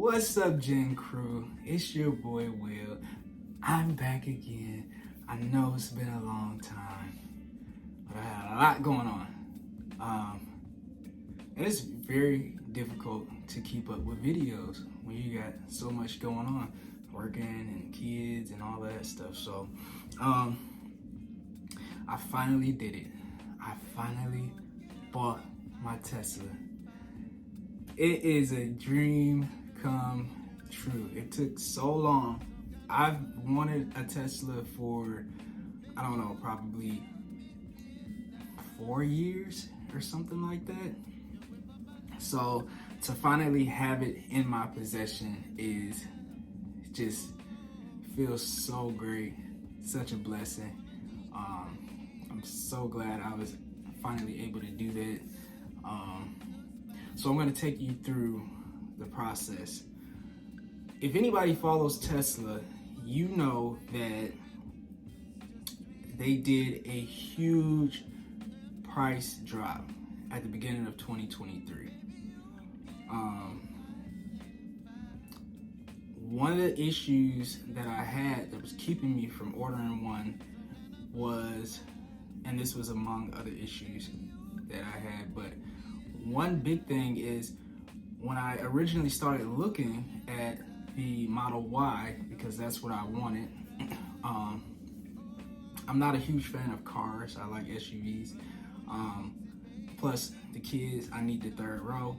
What's up, Gen Crew? It's your boy Will. I'm back again. I know it's been a long time, but I had a lot going on. And it's very difficult to keep up with videos when you got so much going on, working and kids and all that stuff. So, I finally did it. I finally bought my Tesla. It is a dream come true. It took so long. I've wanted a Tesla for, I don't know, probably 4 years or something like that. So to finally have it in my possession is just feels so great, such a blessing. I'm so glad I was finally able to do that. So I'm going to take you through the process. If anybody follows Tesla, you know that they did a huge price drop at the beginning of 2023. One of the issues that I had that was keeping me from ordering one was, and this was among other issues that I had, but one big thing is when I originally started looking at the Model Y, because that's what I wanted. I'm not a huge fan of cars. I like SUVs. Plus the kids, I need the third row.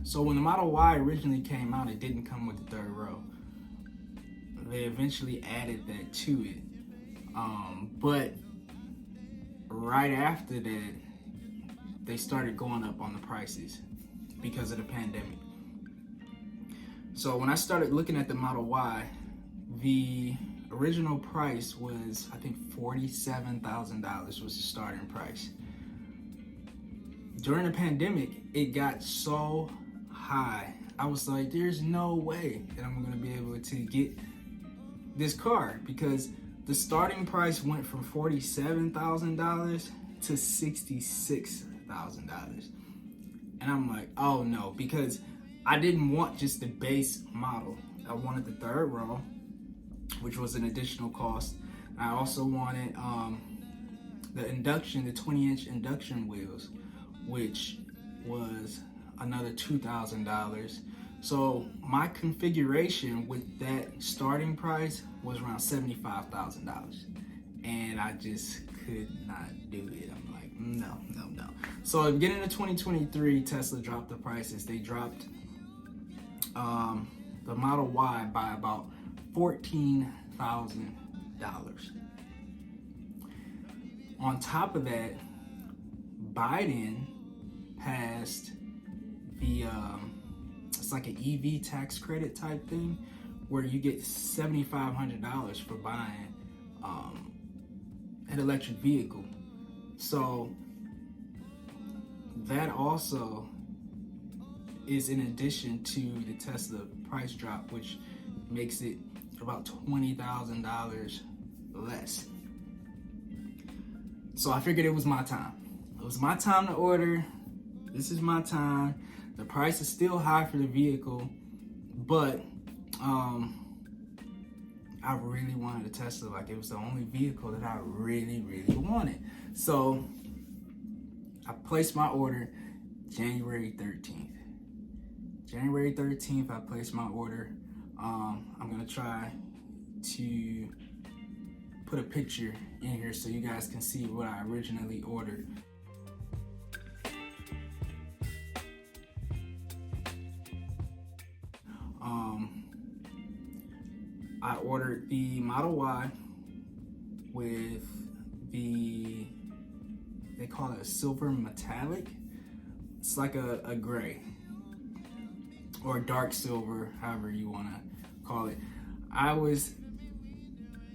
So when the Model Y originally came out, it didn't come with the third row. They eventually added that to it. But right after that, they started going up on the prices because of the pandemic. So when I started looking at the Model Y, the original price was, I think, $47,000 was the starting price. During the pandemic, it got so high. I was like, there's no way that I'm gonna be able to get this car, because the starting price went from $47,000 to $66,000. And I'm like, oh no, because I didn't want just the base model. I wanted the third row, which was an additional cost. I also wanted the 20-inch induction wheels, which was another $2,000. So my configuration with that starting price was around $75,000, and I just could not do it. I'm like, no. So at the beginning of 2023, Tesla dropped the prices. They dropped the Model Y by about $14,000. On top of that, Biden passed the it's like an EV tax credit type thing, where you get $7,500 for buying an electric vehicle. So that also is in addition to the Tesla price drop, which makes it about $20,000 less. So I figured it was my time. It was my time to order. This is my time. The price is still high for the vehicle, but I really wanted a Tesla. Like, it was the only vehicle that I really wanted. So I placed my order January 13th. January 13th, I placed my order. I'm gonna try to put a picture in here so you guys can see what I originally ordered. I ordered the Model Y with they call it a silver metallic. It's like a gray or dark silver, however you want to call it. I was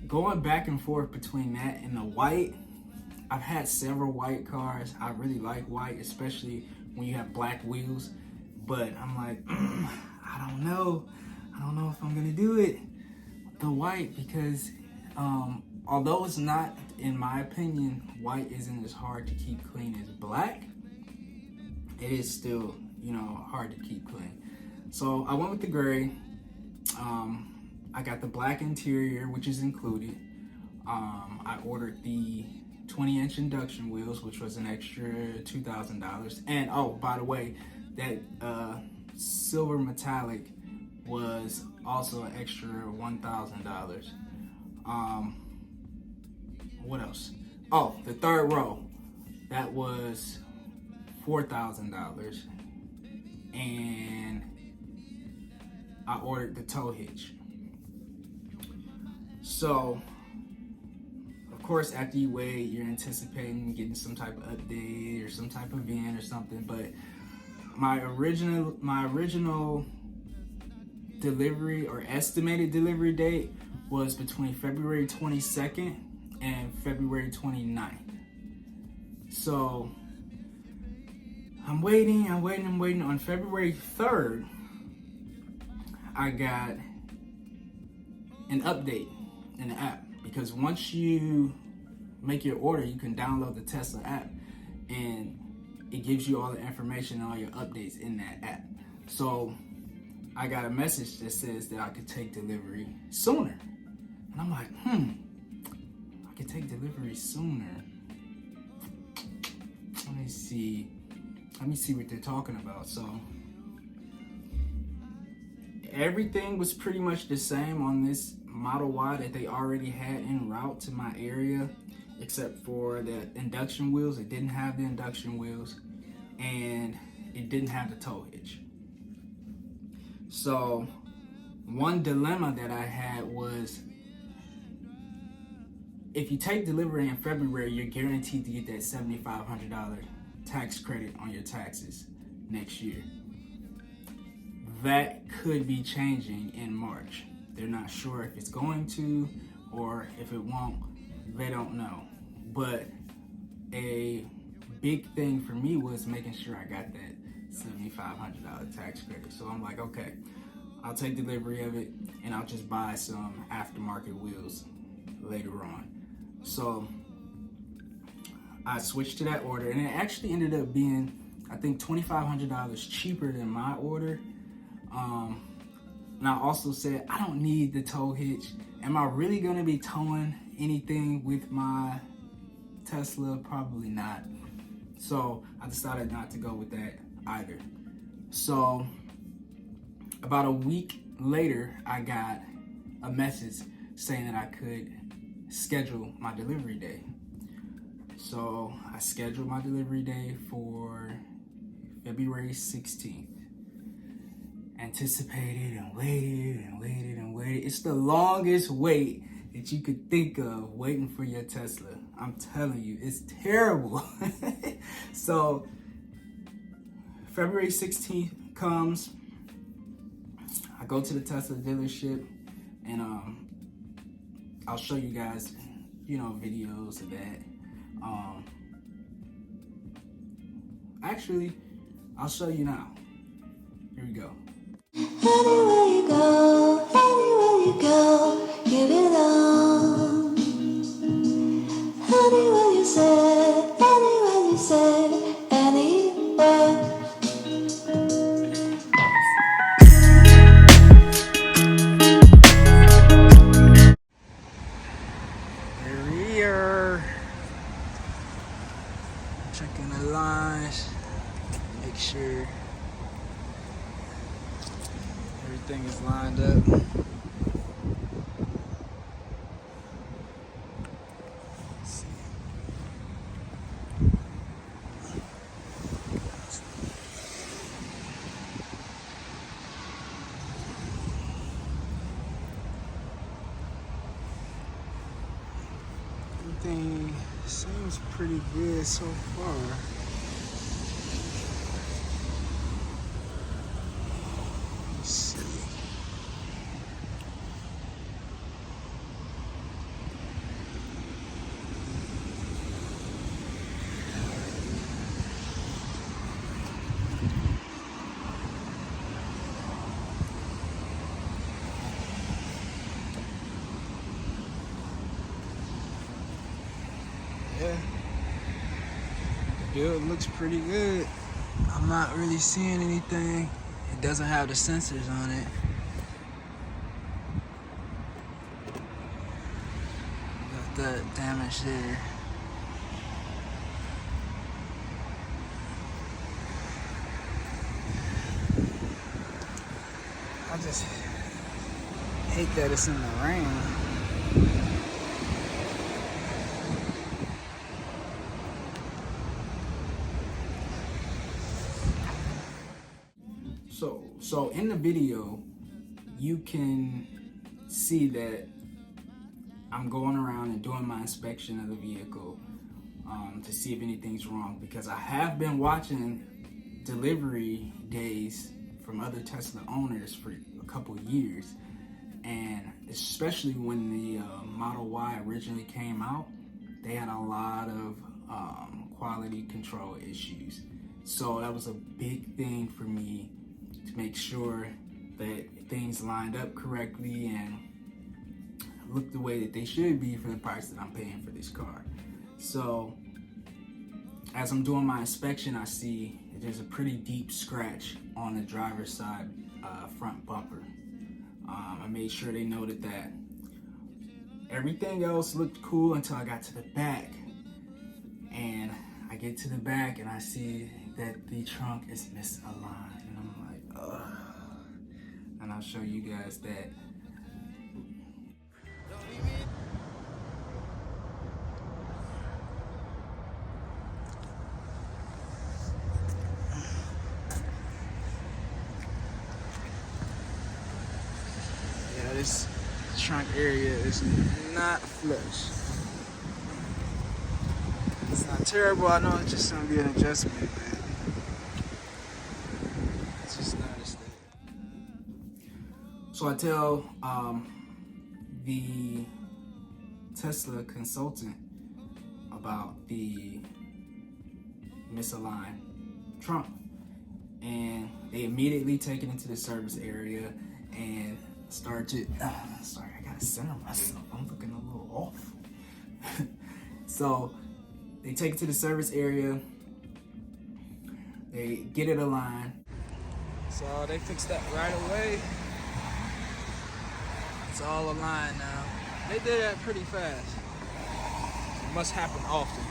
going back and forth between that and the white. I've had several white cars. I really like white, especially when you have black wheels. But I'm like, I don't know if I'm gonna do it the white, because although it's not, in my opinion, white isn't as hard to keep clean as black, it is still hard to keep clean. So I went with the gray. I got the black interior, which is included. I ordered the 20-inch induction wheels, which was an extra $2,000. And oh, by the way, that silver metallic was also an extra $1,000. What else? Oh, the third row, that was $4,000. And I ordered the tow hitch. So, of course, after you wait, you're anticipating getting some type of update or some type of event or something. But my original delivery or estimated delivery date was between February 22nd and February 29th. So I'm waiting. On February 3rd, I got an update in the app, because once you make your order, you can download the Tesla app and it gives you all the information and all your updates in that app. So I got a message that says that I could take delivery sooner. And I'm like, I could take delivery sooner. Let me see what they're talking about. So everything was pretty much the same on this Model Y that they already had en route to my area, except for the induction wheels. It didn't have the induction wheels, and it didn't have the tow hitch. So one dilemma that I had was, if you take delivery in February, you're guaranteed to get that $7,500 tax credit on your taxes next year. That could be changing in March. They're not sure if it's going to or if it won't. They don't know. But a big thing for me was making sure I got that $7,500 tax credit. So I'm like, okay, I'll take delivery of it and I'll just buy some aftermarket wheels later on. So I switched to that order, and it actually ended up being, I think, $2,500 cheaper than my order. And I also said, I don't need the tow hitch. Am I really going to be towing anything with my Tesla? Probably not. So I decided not to go with that either. So about a week later, I got a message saying that I could schedule my delivery day. So I scheduled my delivery day for February 16th. Anticipated and waited. It's the longest wait that you could think of, waiting for your Tesla. I'm telling you, it's terrible. So February 16th comes. I go to the Tesla dealership, and I'll show you guys, videos of that. Actually, I'll show you now. Here we go. Anywhere you go, you belong. Anywhere you say, anywhere. Here we are. Checking the lines, make sure everything is lined up. Everything seems pretty good so far. Let's see. Yeah, the build looks pretty good. I'm not really seeing anything. It doesn't have the sensors on it. Got that damage there. I just hate that it's in the rain. So in the video, you can see that I'm going around and doing my inspection of the vehicle to see if anything's wrong, because I have been watching delivery days from other Tesla owners for a couple years, and especially when the Model Y originally came out, they had a lot of quality control issues. So that was a big thing for me to make sure that things lined up correctly and look the way that they should be for the price that I'm paying for this car. So as I'm doing my inspection, I see that there's a pretty deep scratch on the driver's side front bumper. I made sure they noted that. Everything else looked cool until I got to the back. And I get to the back and I see that the trunk is misaligned. And I'm like, ugh. And I'll show you guys that. Yeah, this trunk area is not flush. It's not terrible. I know it's just gonna be an adjustment, but it's just not a state. So I tell the Tesla consultant about the misaligned trunk, and they immediately take it into the service area and start to sorry, I gotta center myself, I'm looking a little off. So they take it to the service area, they get it aligned. So they fixed that right away. It's all aligned now. They did that pretty fast. It must happen often.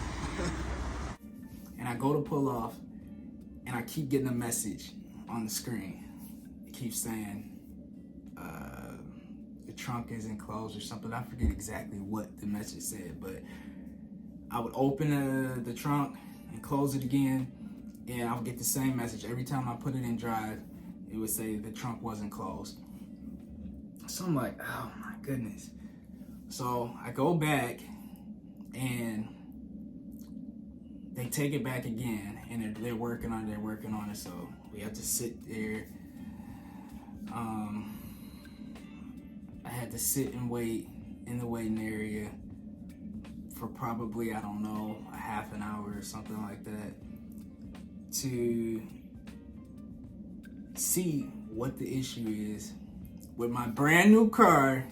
And I go to pull off, and I keep getting a message on the screen. It keeps saying the trunk isn't closed or something. I forget exactly what the message said, but I would open the trunk and close it again, and I would get the same message. Every time I put it in drive, it would say the trunk wasn't closed. So I'm like, oh my goodness. So I go back and they take it back again, and they're working on it, so we have to sit there. I had to sit and wait in the waiting area for probably, I don't know, a half an hour or something like that to see what the issue is with my brand new car.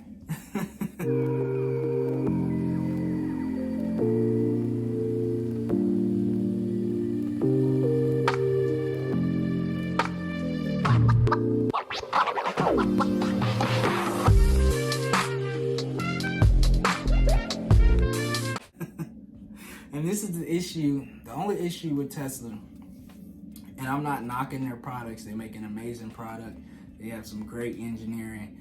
And this is the issue, the only issue with Tesla, and I'm not knocking their products, they make an amazing product, they have some great engineering,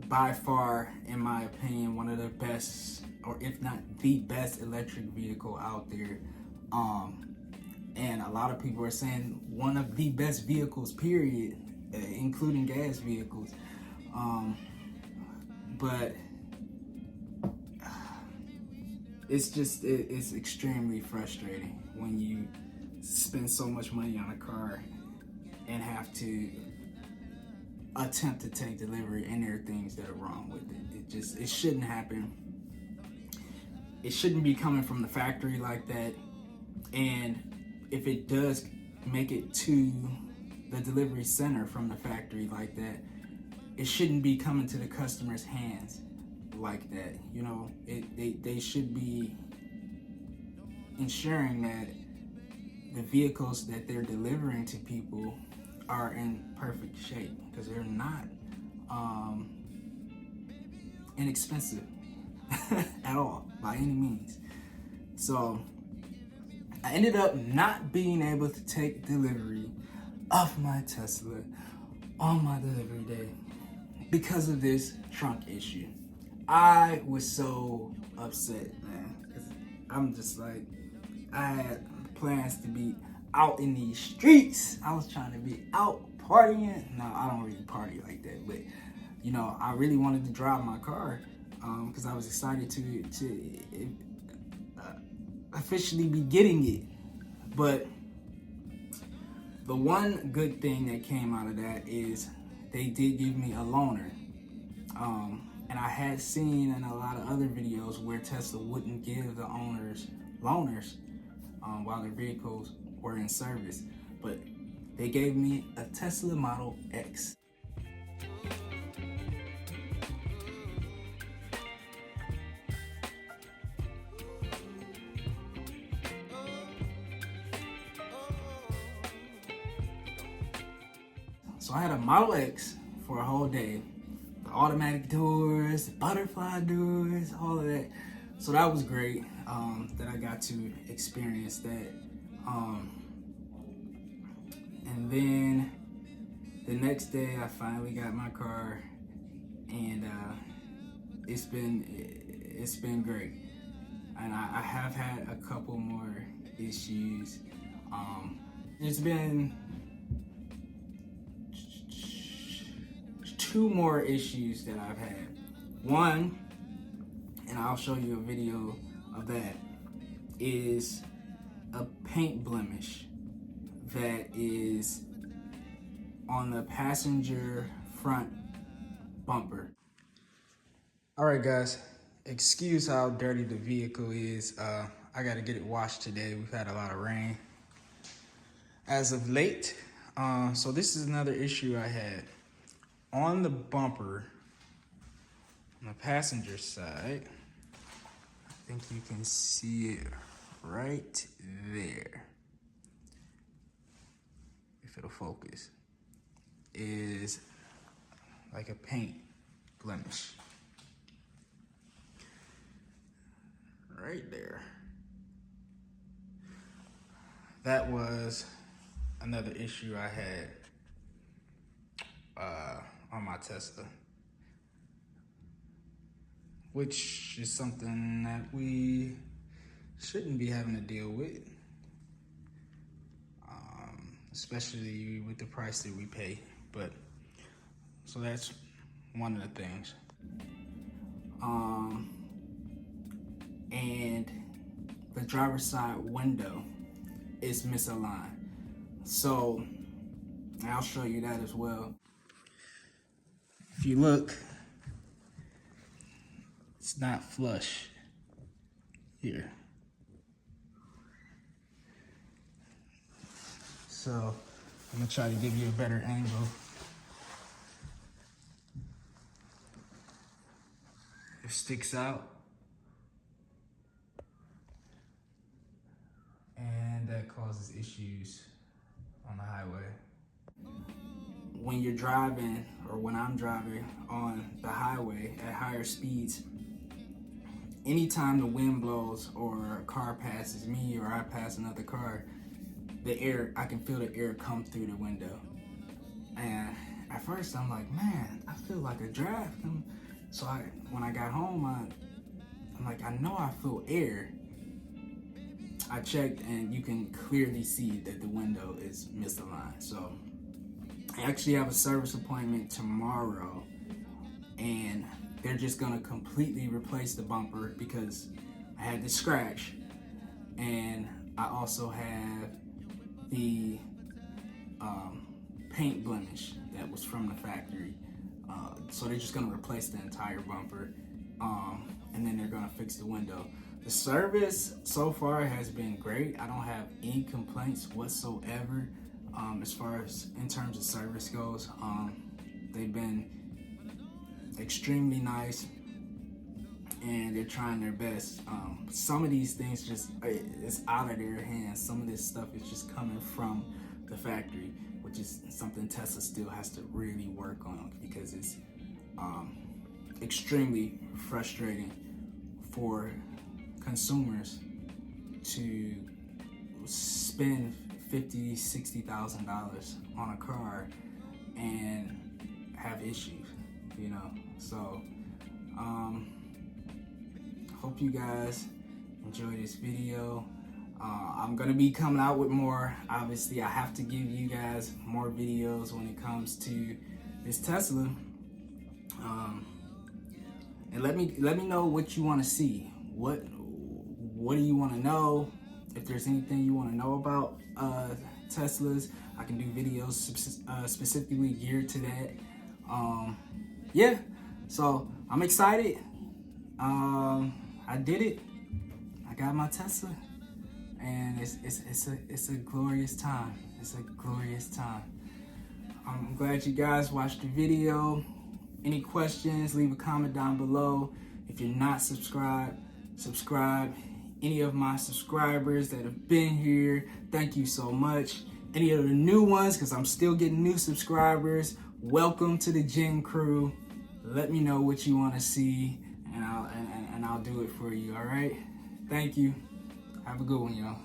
by far, in my opinion, one of the best, or if not the best electric vehicle out there, and a lot of people are saying one of the best vehicles, period, including gas vehicles, but it's extremely frustrating when you spend so much money on a car and have to attempt to take delivery and there are things that are wrong with it. It shouldn't happen. It shouldn't be coming from the factory like that. And if it does make it to the delivery center from the factory like that, it shouldn't be coming to the customer's hands like that. You know, they should be ensuring that the vehicles that they're delivering to people are in perfect shape, because they're not inexpensive at all by any means. So I ended up not being able to take delivery of my Tesla on my delivery day because of this trunk issue. I was so upset, man, 'cause I'm just like, I had plans to be out in these streets. I was trying to be out partying. No, I don't really party like that, but you know, I really wanted to drive my car because I was excited to officially be getting it. But the one good thing that came out of that is they did give me a loaner. And I had seen in a lot of other videos where Tesla wouldn't give the owners loaners while their vehicles were in service. But they gave me a Tesla Model X. So I had a Model X for a whole day. The automatic doors, the butterfly doors, all of that. So that was great that I got to experience that. And then the next day I finally got my car, and it's been great. And I have had a couple more issues. There's been 2 more issues that I've had. One, and I'll show you a video of that, is a paint blemish that is on the passenger front bumper. All right, guys, excuse how dirty the vehicle is. I gotta get it washed today. We've had a lot of rain as of late. So this is another issue I had. On the bumper, on the passenger side, I think you can see it right there, if it'll focus, is like a paint blemish. Right there. That was another issue I had on my Tesla, which is something that we shouldn't be having to deal with, especially with the price that we pay. But so that's one of the things. And the driver's side window is misaligned. So I'll show you that as well. If you look, it's not flush here. So I'm gonna try to give you a better angle. It sticks out. And that causes issues on the highway. When you're driving, or when I'm driving on the highway at higher speeds, anytime the wind blows or a car passes me or I pass another car, I can feel the air come through the window. And at first I'm like, man, I feel like a draft. So when I got home, I'm like, I know I feel air. I checked and you can clearly see that the window is misaligned. So I actually have a service appointment tomorrow, and they're just gonna completely replace the bumper because I had this scratch, and I also have the paint blemish that was from the factory. So they're just gonna replace the entire bumper, and then they're gonna fix the window. The service so far has been great. I don't have any complaints whatsoever. As far as in terms of service goes, they've been extremely nice, and they're trying their best. Some of these things just it's out of their hands. Some of this stuff is just coming from the factory, which is something Tesla still has to really work on, because it's extremely frustrating for consumers to spend $50,000-$60,000 on a car and have issues, you know. So hope you guys enjoy this video. I'm gonna be coming out with more. Obviously, I have to give you guys more videos when it comes to this Tesla. And let me know what you want to see. What do you want to know? If there's anything you want to know about Teslas, I can do videos specifically geared to that. Yeah, so I'm excited. I did it. I got my Tesla, and it's a glorious time. It's a glorious time. I'm glad you guys watched the video. Any questions, leave a comment down below. If you're not subscribed, subscribe. Any of my subscribers that have been here, thank you so much. Any of the new ones, because I'm still getting new subscribers, welcome to the Gen Crew. Let me know what you want to see, and I'll do it for you. All right, thank you. Have a good one, y'all.